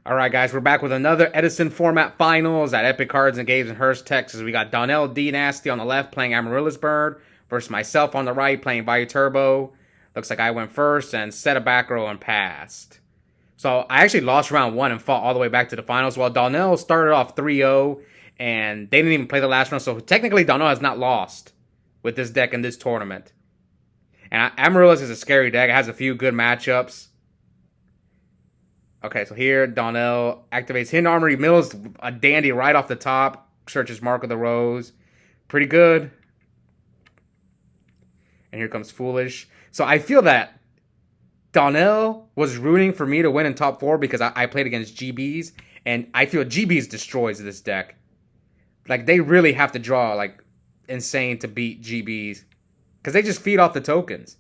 Alright guys, we're back with another Edison format finals at Epic Cards and Games in Hurst, Texas. We got Donnell Dnasty on the left playing Amaryllis Bird versus myself on the right playing Vayu Turbo. Looks like I went first and set a back row and passed. So I actually lost round 1 and fought all the way back to the finals, while Donnell started off 3-0 and they didn't even play the last round. So technically Donnell has not lost with this deck in this tournament. And Amaryllis is a scary deck. It has a few good matchups. Okay, so here, Donnell activates Hidden Armory, mills a dandy right off the top, searches Mark of the Rose. Pretty good. And here comes Foolish. So I feel that Donnell was rooting for me to win in top 4 because I played against GBs, and I feel GBs destroys this deck. Like, they really have to draw, like, insane to beat GBs because they just feed off the tokens.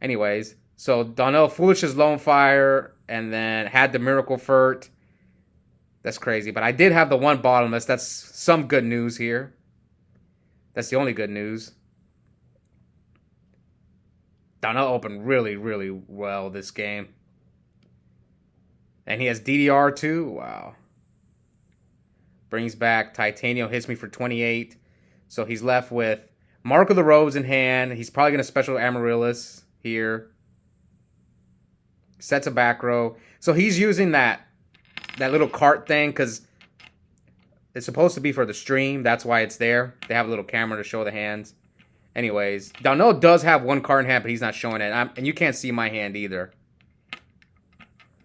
Anyways, so Donnell Foolish's Lone Fire and then had the Miracle Furt. That's crazy. But I did have the one bottomless. That's some good news here. That's the only good news. Donnell opened really, really well this game. And he has DDR too. Wow. Brings back Titanium. Hits me for 28. So he's left with Mark of the Rose in hand. He's probably going to special Amaryllis here. Sets a back row. So he's using that little cart thing because it's supposed to be for the stream. That's why it's there. They have a little camera to show the hands. Anyways, Donnell does have one card in hand, but he's not showing it. And you can't see my hand either.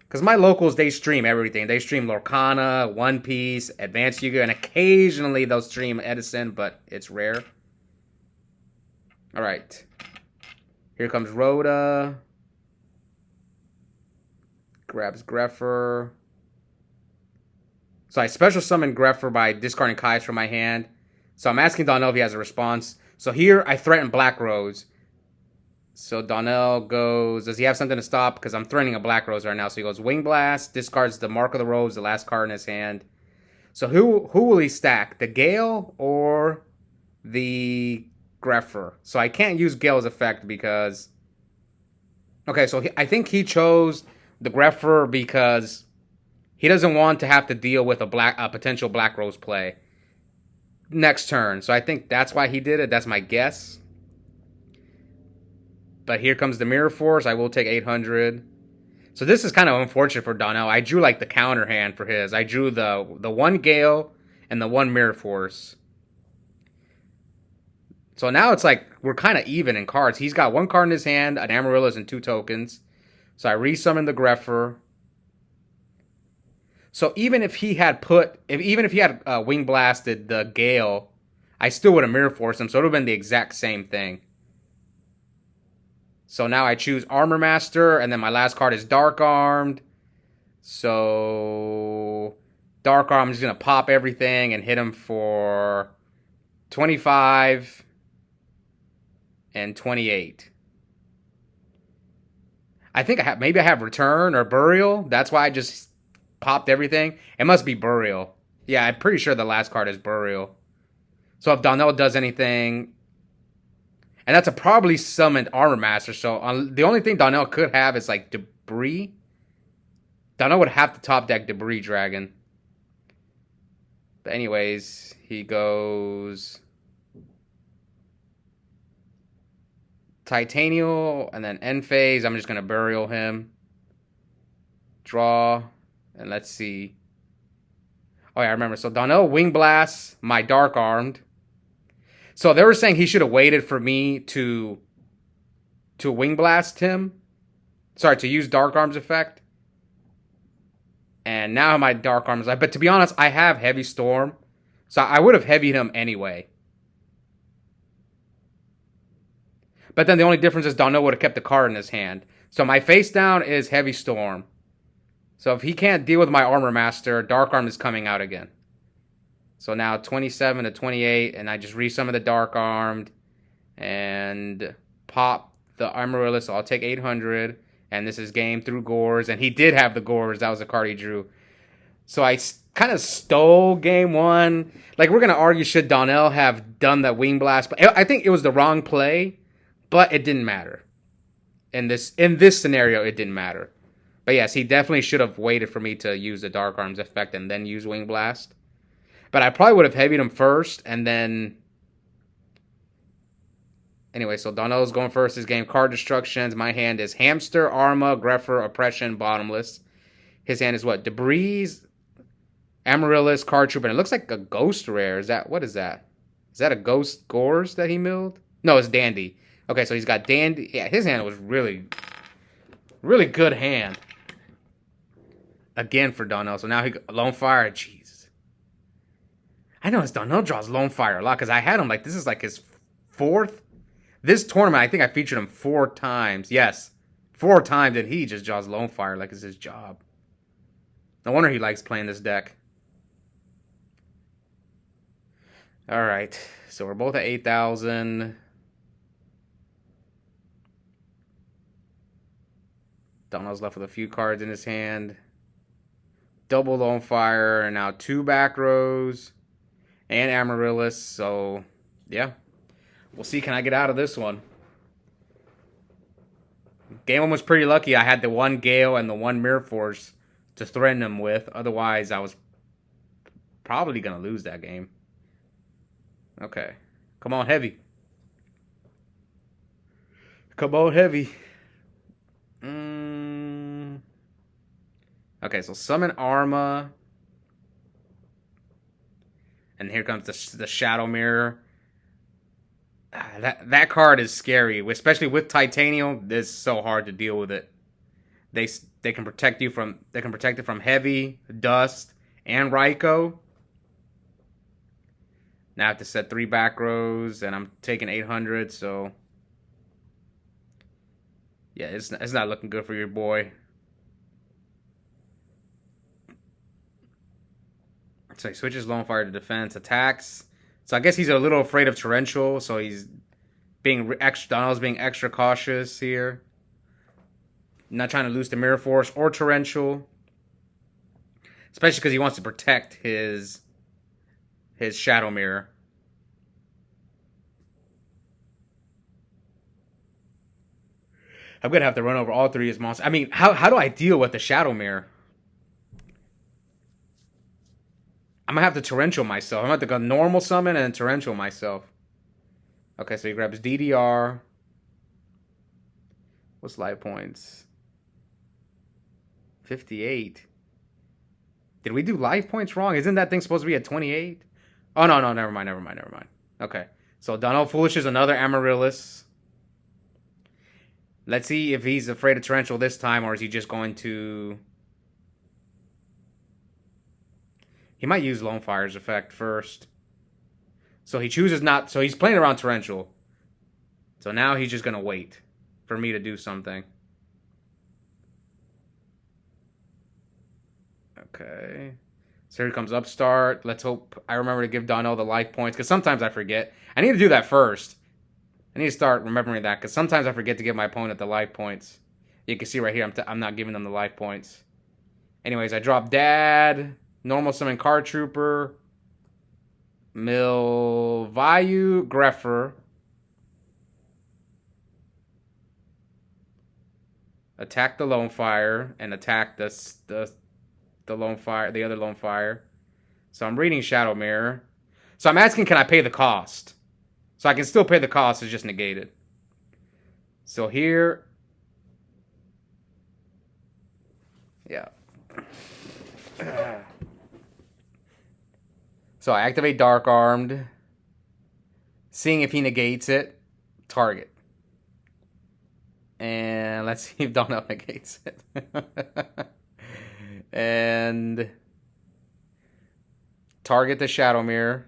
Because my locals, they stream everything. They stream Lorcana, One Piece, Advanced Yu-Gi-Oh! And occasionally they'll stream Edison, but it's rare. Alright. Here comes Rhoda. Grabs Greffer. So I special summon Greffer by discarding Kais from my hand. So I'm asking Donnell if he has a response. So here I threaten Black Rose. So Donnell goes, does he have something to stop? Because I'm threatening a Black Rose right now. So he goes Wing Blast, discards the Mark of the Rose, the last card in his hand. So who will he stack? The Gale or the Greffer? So I can't use Gale's effect because... Okay, so I think he chose the Greffer because he doesn't want to have to deal with a potential Black Rose play next turn. So I think that's why he did it. That's my guess. But here comes the Mirror Force. I will take 800. So this is kind of unfortunate for Donnell. I drew like the counter hand for his. I drew the one Gale and the one Mirror Force. So now it's like we're kind of even in cards. He's got one card in his hand, an Amaryllis, and 2 tokens. So I resummon the Greffer. So even if he had Wing Blasted the Gale, I still would have Mirror Forced him. So it would have been the exact same thing. So now I choose Armor Master, and then my last card is Dark Armed. So Dark Arm is going to pop everything and hit him for 25 and 28. I think maybe I have Return or Burial. That's why I just popped everything. It must be Burial. Yeah, I'm pretty sure the last card is Burial. So if Donnell does anything... And that's a probably summoned Armor Master. So the only thing Donnell could have is like Debris. Donnell would have to top deck Debris Dragon. But anyways, he goes... Titanium, and then end phase. I'm just going to Burial him. Draw. And let's see. Oh, yeah, I remember. So Donnell Wing Blasts my Dark Armed. So they were saying he should have waited for me to Wing Blast him. Sorry, to use Dark Arm's effect. And now my Dark Arm is like... But to be honest, I have Heavy Storm. So I would have heavied him anyway. But then the only difference is Donnell would have kept the card in his hand. So my face down is Heavy Storm. So if he can't deal with my Armor Master, Dark Arm is coming out again. So now 27 to 28, and I just resummon the Dark Armed and pop the Amaryllis. So I'll take 800, and this is game through Gores. And he did have the Gores. That was the card he drew. So I kind of stole game 1. Like, we're going to argue, should Donnell have done that Wing Blast? But I think it was the wrong play. But it didn't matter. In this scenario, it didn't matter. But yes, he definitely should have waited for me to use the Dark Arms effect and then use Wing Blast. But I probably would have heavied him first and then... Anyway, so Donnell's going first this game. Card destructions. My hand is Hamster, Arma, Grepher, Oppression, Bottomless. His hand is what? Debris, Amaryllis, Card Trooper. And it looks like a ghost rare. What is that? Is that a ghost Gores that he milled? No, it's Dandy. Okay, so he's got Dandy. Yeah, his hand was really good hand. Again for Donnell. So now he Lone Fire. Jeez. I know Donnell draws Lone Fire a lot because I had him like this is like his fourth. This tournament, I think I featured him 4 times. Yes, 4 times, and he just draws Lone Fire like it's his job. No wonder he likes playing this deck. All right, so we're both at 8,000. Donnell's left with a few cards in his hand. Double Lone Fire, and now 2 back rows, and Amaryllis. So, yeah. We'll see, can I get out of this one? Game 1 was pretty lucky. I had the 1 Gale and the 1 Mirror Force to threaten him with. Otherwise, I was probably going to lose that game. Okay. Come on, heavy. Come on, heavy. Okay, so summon Arma. And here comes the Shadow Mirror. That card is scary, especially with Titanium. It's so hard to deal with it. They can protect you from it from Heavy, Dust, and Raikou. Now I have to set 3 back rows, and I'm taking 800. So yeah, it's not looking good for your boy. So he switches Lone Fire to defense, attacks. So I guess he's a little afraid of Torrential, so he's being extra. Donnell's being extra cautious here, not trying to lose the Mirror Force or Torrential, especially because he wants to protect his Shadow Mirror. I'm gonna have to run over all 3 of his monsters. I mean, how do I deal with the Shadow Mirror? I'm going to have to Torrential myself. I'm going to have to go normal summon and then Torrential myself. Okay, so he grabs DDR. What's life points? 58. Did we do life points wrong? Isn't that thing supposed to be at 28? Oh, no, never mind. Okay, so Donnell Foolish is another Amaryllis. Let's see if he's afraid of Torrential this time, or is he just going to... He might use Lone Fire's effect first. So he chooses not... So he's playing around Torrential. So now he's just going to wait for me to do something. Okay. So here comes Upstart. Let's hope I remember to give Donnell the life points. Because sometimes I forget. I need to do that first. I need to start remembering that. Because sometimes I forget to give my opponent the life points. You can see right here, I'm not giving them the life points. Anyways, I drop Dad... Normal summon Card Trooper. Mill Vayu Grepher. Attack the Lone Fire and attack the Lone Fire, the other Lone Fire. So I'm reading Shadow Mirror. So I'm asking, can I pay the cost? So I can still pay the cost, it's just negated. So here, yeah. So I activate Dark Armed, seeing if he negates it, target. And let's see if Donnell negates it. And target the Shadow Mirror.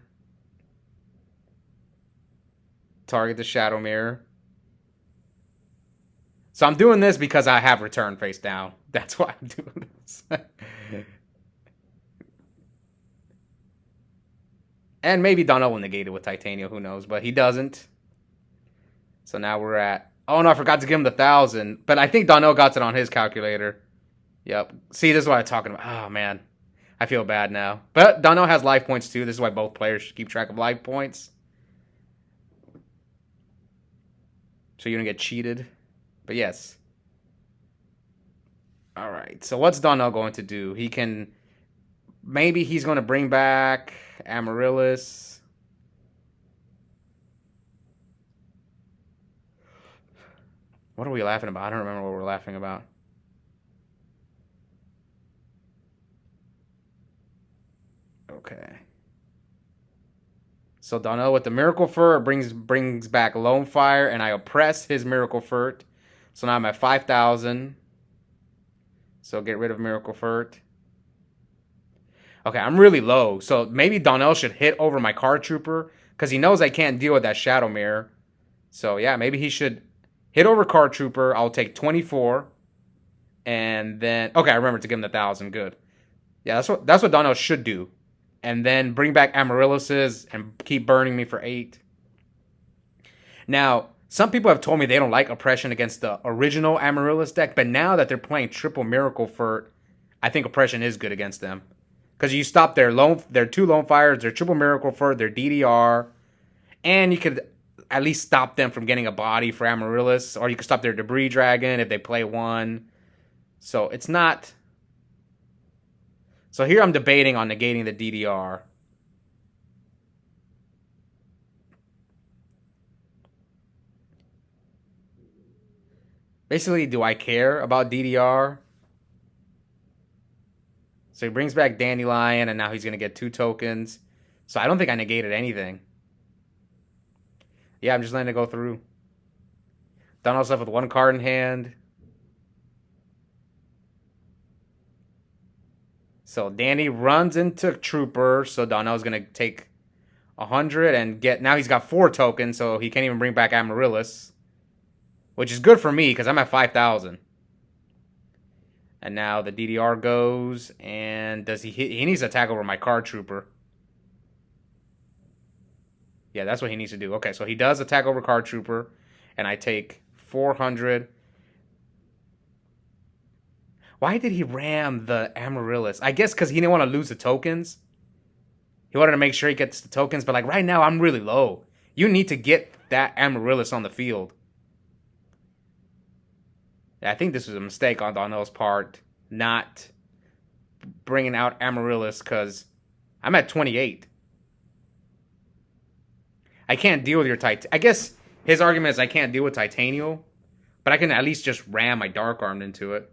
Target the Shadow Mirror. So I'm doing this because I have Return face down. That's why I'm doing this. And maybe Donnell will negate it with Titanium, who knows, but he doesn't. So now we're at... Oh, no, I forgot to give him the 1,000. But I think Donnell got it on his calculator. Yep. See, this is what I'm talking about. Oh, man. I feel bad now. But Donnell has life points, too. This is why both players should keep track of life points. So you don't get cheated. But yes. All right. So what's Donnell going to do? He can maybe he's going to bring back Amaryllis. What are we laughing about? I don't remember what we're laughing about. Okay. So Donnell with the Miracle Fur brings back Lone Fire, and I oppress his Miracle Furt. So now I'm at 5,000. So get rid of Miracle Furt. Okay, I'm really low. So maybe Donnell should hit over my Card Trooper because he knows I can't deal with that Shadow Mirror. So yeah, maybe he should hit over Card Trooper. I'll take 24. And then okay, I remember to give him the 1,000. Good. Yeah, that's what Donnell should do. And then bring back Amaryllis's and keep burning me for 8. Now, some people have told me they don't like Oppression against the original Amaryllis deck, but now that they're playing triple Miracle Furt, I think Oppression is good against them. Because you stop their 2 Lone Fires, their triple Miracle Furt, their DDR, and you could at least stop them from getting a body for Amaryllis, or you could stop their Debris Dragon if they play 1. So it's not... So here I'm debating on negating the DDR. Basically, do I care about DDR? So he brings back Dandelion, and now he's going to get 2 tokens. So I don't think I negated anything. Yeah, I'm just letting it go through. Donnell's left with 1 card in hand. So Danny runs into Trooper, so Donnell's going to take 100 and get... Now he's got 4 tokens, so he can't even bring back Amaryllis. Which is good for me, because I'm at 5,000. And now the DDR goes, and does he hit... He needs to attack over my Card Trooper. Yeah, that's what he needs to do. Okay, so he does attack over Card Trooper, and I take 400... Why did he ram the Amaryllis? I guess because he didn't want to lose the tokens. He wanted to make sure he gets the tokens. But like right now, I'm really low. You need to get that Amaryllis on the field. Yeah, I think this was a mistake on Donnell's part. Not bringing out Amaryllis because I'm at 28. I can't deal with your I guess his argument is I can't deal with Titanial. But I can at least just ram my Dark Armed into it.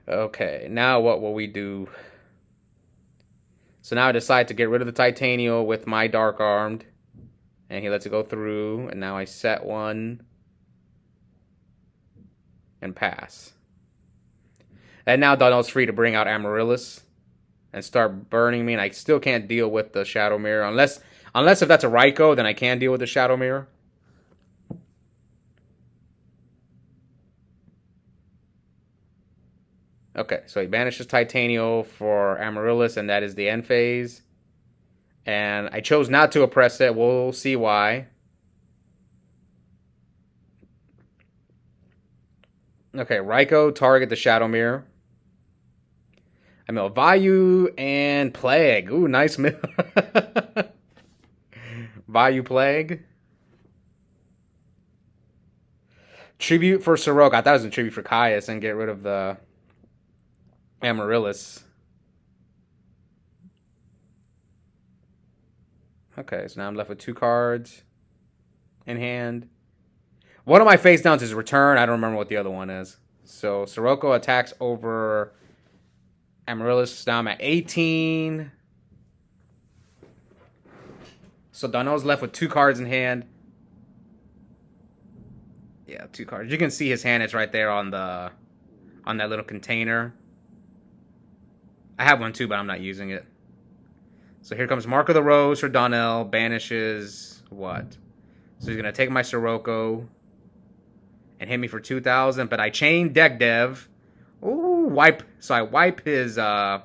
Okay, now what will we do? So now I decide to get rid of the Titanial with my Dark Armed. And he lets it go through. And now I set 1. And pass. And now Donnell's free to bring out Amaryllis. And start burning me. And I still can't deal with the Shadow Mirror. Unless if that's a Raikou, then I can deal with the Shadow Mirror. Okay, so he banishes Titanial for Amaryllis, and that is the end phase. And I chose not to oppress it. We'll see why. Okay, Raikou, target the Shadow Mirror. I mean, Vayu and Plague. Ooh, nice. Vayu Plague. Tribute for Sirocco. I thought it was a tribute for Caius and get rid of the Amaryllis. Okay, so now I'm left with 2 cards in hand. One of my face downs is Return. I don't remember what the other one is. So Sirocco attacks over Amaryllis. Now I'm at 18. So Donnell's left with 2 cards in hand. Yeah, 2 cards. You can see his hand is right there on that little container. I have one too, but I'm not using it. So here comes Mark of the Rose for Donnell. Banishes what? So he's going to take my Sirocco and hit me for 2,000. But I chain Deck Dev. Ooh, wipe. So I wipe his, all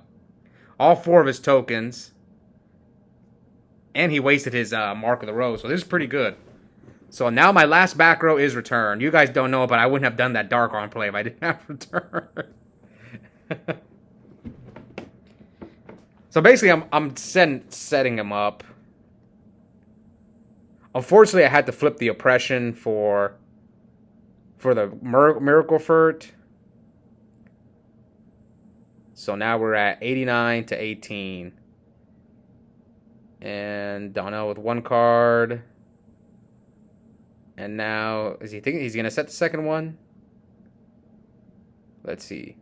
4 of his tokens. And he wasted his Mark of the Rose. So this is pretty good. So now my last back row is Return. You guys don't know, but I wouldn't have done that Dark Arm play if I didn't have Return. So basically, I'm setting him up. Unfortunately, I had to flip the Oppression for for the Miracle Furt. So now we're at 89 to 18. And Donnell with one card. And now, is he thinking he's going to set the second one? Let's see.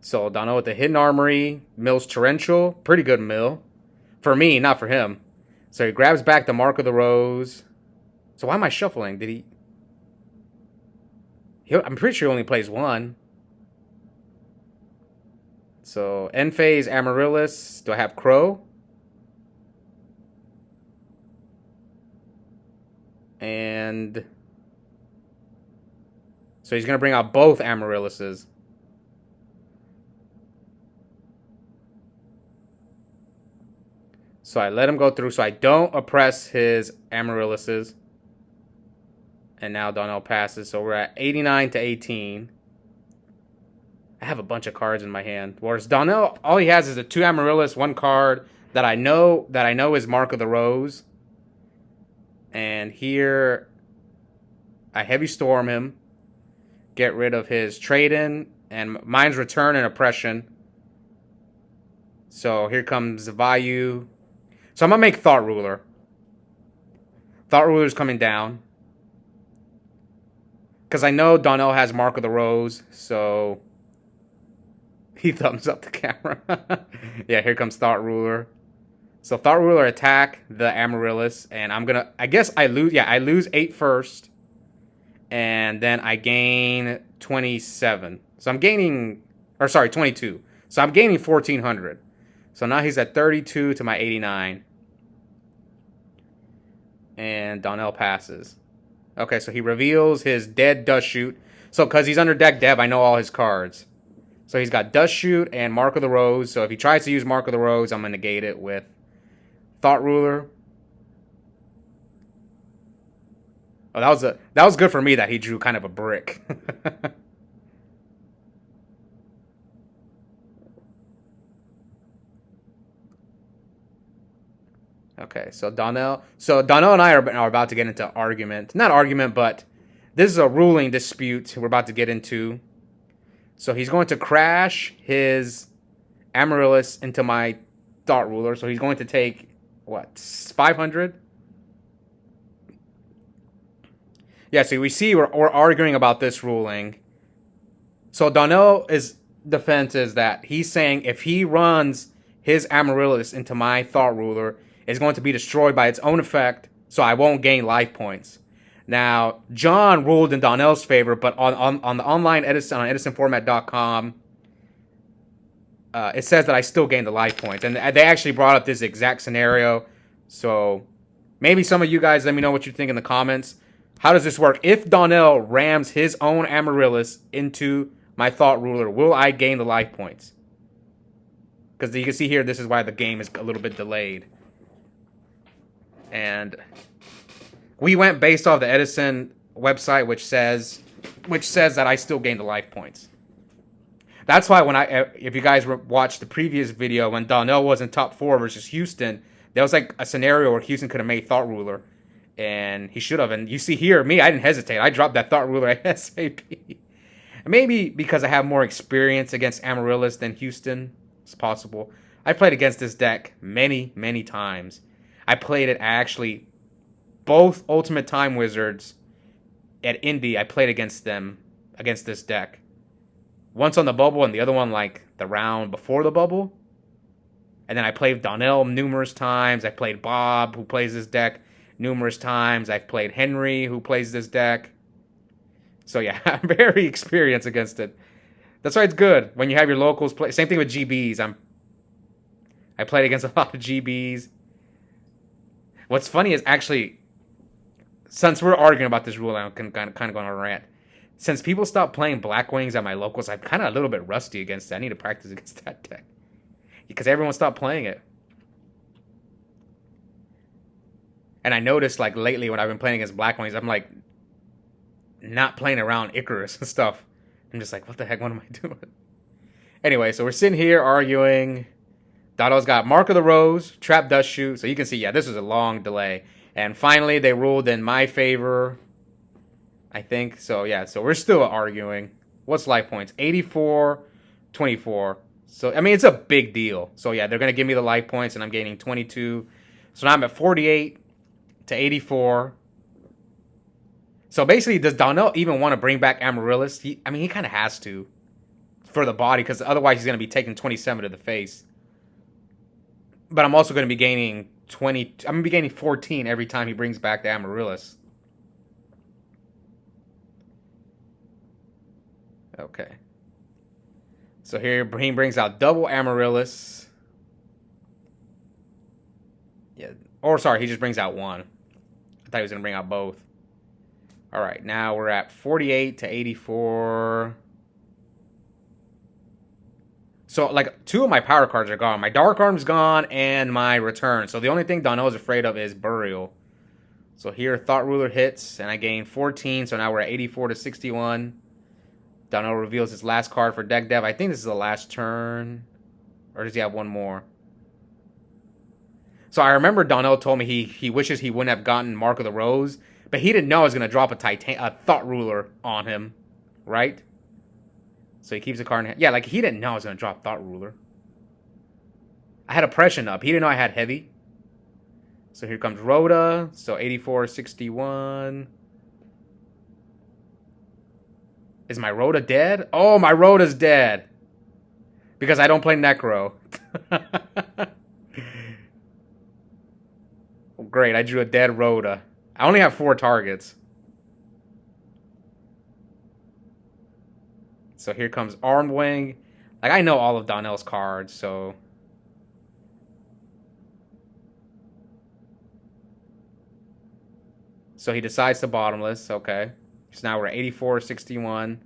So Donnell with the Hidden Armory, mills Torrential. Pretty good mill. For me, not for him. So he grabs back the Mark of the Rose. So why am I shuffling? Did he... I'm pretty sure he only plays one. So end phase, Amaryllis. Do I have Crow? And... so he's going to bring out both Amaryllises. So I let him go through so I don't oppress his Amaryllises. And now Donnell passes. So we're at 89 to 18. I have a bunch of cards in my hand. Whereas Donnell, all he has is a 2 Amaryllis, 1 card that I know is Mark of the Rose. And here I heavy storm him. Get rid of his trade-in and Mind's Return and Oppression. So here comes Vayu. So I'm going to make Thought Ruler. Thought Ruler's coming down. Because I know Donnell has Mark of the Rose, so he thumbs up the camera. Yeah, here comes Thought Ruler. So Thought Ruler attack the Amaryllis, and I'm going to, I guess I lose, yeah, I lose 8 first, and then I gain 27. So I'm gaining, or sorry, 22. So I'm gaining 1,400. So now he's at 32 to my 89. And Donnell passes. Okay, so he reveals his dead Dust Shoot. So because he's under deck dev, I know all his cards. So he's got Dust Shoot and Mark of the Rose. So if he tries to use Mark of the Rose, I'm going to negate it with Thought Ruler. Oh, that was good for me that he drew kind of a brick. Okay, so Donnell and I are about to get into argument. Not argument, but this is a ruling dispute we're about to get into. So he's going to crash his Amaryllis into my Thought Ruler. So he's going to take, what, 500? Yeah, so we see we're arguing about this ruling. So Donnell's defense is that he's saying if he runs his Amaryllis into my Thought Ruler, it's going to be destroyed by its own effect, so I won't gain life points. Now, John ruled in Donnell's favor, but on the online Edison, on edisonformat.com, it says that I still gain the life points. And they actually brought up this exact scenario. So maybe some of you guys let me know what you think in the comments. How does this work? If Donnell rams his own Amaryllis into my Thought Ruler, will I gain the life points? Because you can see here, this is why the game is a little bit delayed. And we went based off the Edison website, which says that I still gain the life points. That's why if you guys watched the previous video when Donnell was in top 4 versus Houston, there was like a scenario where Houston could have made Thought Ruler, and he should have. And you see here, me, I didn't hesitate. I dropped that Thought Ruler ASAP. Maybe because I have more experience against Amaryllis than Houston. It's possible. I played against this deck many, many times. I played it actually, both Ultimate Time Wizards at Indy, I played against this deck. Once on the bubble and the other one like the round before the bubble. And then I played Donnell numerous times. I played Bob, who plays this deck, numerous times. I've played Henry, who plays this deck. So yeah, I'm very experienced against it. That's why it's good when you have your locals play. Same thing with GBs. I played against a lot of GBs. What's funny is actually, since we're arguing about this rule, I'm kind of going on a rant. Since people stopped playing Black Wings at my locals, I'm kind of a little bit rusty against it. I need to practice against that deck. Because everyone stopped playing it. And I noticed, like, lately when I've been playing against Black Wings, I'm, like, not playing around Icarus and stuff. I'm just like, what the heck, what am I doing? Anyway, so we're sitting here arguing. Donnell's got Mark of the Rose, Trap Dust Shoot. So you can see, yeah, this was a long delay. And finally, they ruled in my favor, I think. So, yeah, so we're still arguing. What's life points? 84, 24. So, I mean, it's a big deal. So, yeah, they're going to give me the life points, and I'm gaining 22. So now I'm at 48 to 84. So, basically, does Donnell even want to bring back Amaryllis? He kind of has to for the body, because otherwise he's going to be taking 27 to the face. But I'm also going to be gaining 20. I'm going to be gaining 14 every time he brings back the Amaryllis. Okay. So here he brings out double Amaryllis. Yeah. Or sorry, he just brings out one. I thought he was going to bring out both. All right. Now we're at 48 to 84. So, like, 2 of my power cards are gone. My Dark Arm's gone and my Return. So, the only thing Donnell is afraid of is Burial. So, here, Thought Ruler hits, and I gain 14. So, now we're at 84 to 61. Donnell reveals his last card for Deck Dev. I think this is the last turn. Or does he have one more? So, I remember Donnell told me he wishes he wouldn't have gotten Mark of the Rose. But he didn't know I was going to drop a Thought Ruler on him. Right? So he keeps the card in hand. Yeah, like he didn't know I was going to drop Thought Ruler. I had Oppression up. He didn't know I had Heavy. So here comes Rhoda. So 84, 61. Is my Rhoda dead? Oh, my Rhoda's dead. Because I don't play Necro. Well, great, I drew a dead Rhoda. I only have 4 targets. So here comes Armed Wing. Like, I know all of Donnell's cards, so... So he decides to Bottomless, okay. So now we're at 84, 61.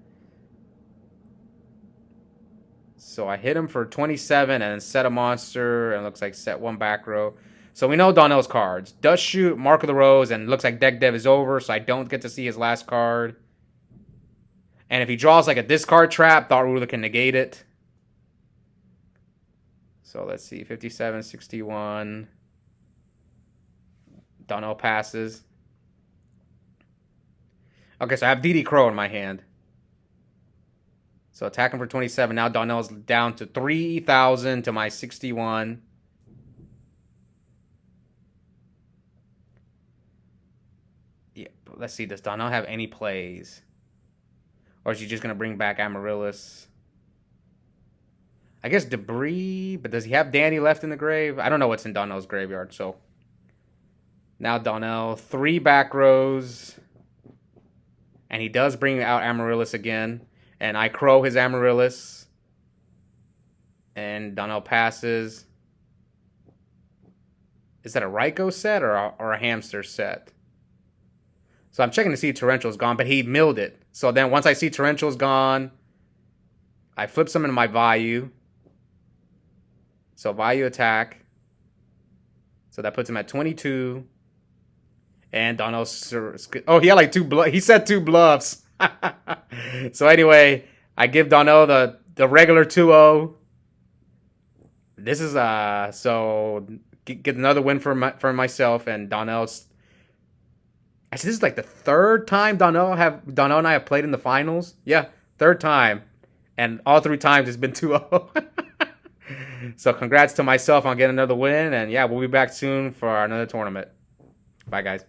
So I hit him for 27 and then set a monster, and it looks like set 1 back row. So we know Donnell's cards. Dust Shoot, Mark of the Rose, and it looks like Deck Dev is over, so I don't get to see his last card. And if he draws like a discard trap, Thought Ruler can negate it. So let's see, 57, 61. Donnell passes. Okay, so I have DD Crow in my hand. So attack him for 27. Now Donnell's down to 3,000 to my 61. Yeah, but let's see, does Donnell have any plays? Or is he just going to bring back Amaryllis? I guess Debris, but does he have Danny left in the grave? I don't know what's in Donnell's graveyard, so. Now Donnell, 3 back rows. And he does bring out Amaryllis again. And I Crow his Amaryllis. And Donnell passes. Is that a Ryko set or a Hamster set? So I'm checking to see if Torrential's gone, but he milled it. So then once I see Torrential's gone, I flip some into my Vayu. So Vayu attack. So that puts him at 22. And Donnell... Oh, he had like 2 bluffs. He said 2 bluffs. So anyway, I give Donnell the regular 2-0. This is... So get another win for myself, and Donnell's... Actually, this is like the 3rd time Donnell and I have played in the finals. Yeah, 3rd time. And all 3 times it's been 2-0. So congrats to myself on getting another win. And yeah, we'll be back soon for another tournament. Bye, guys.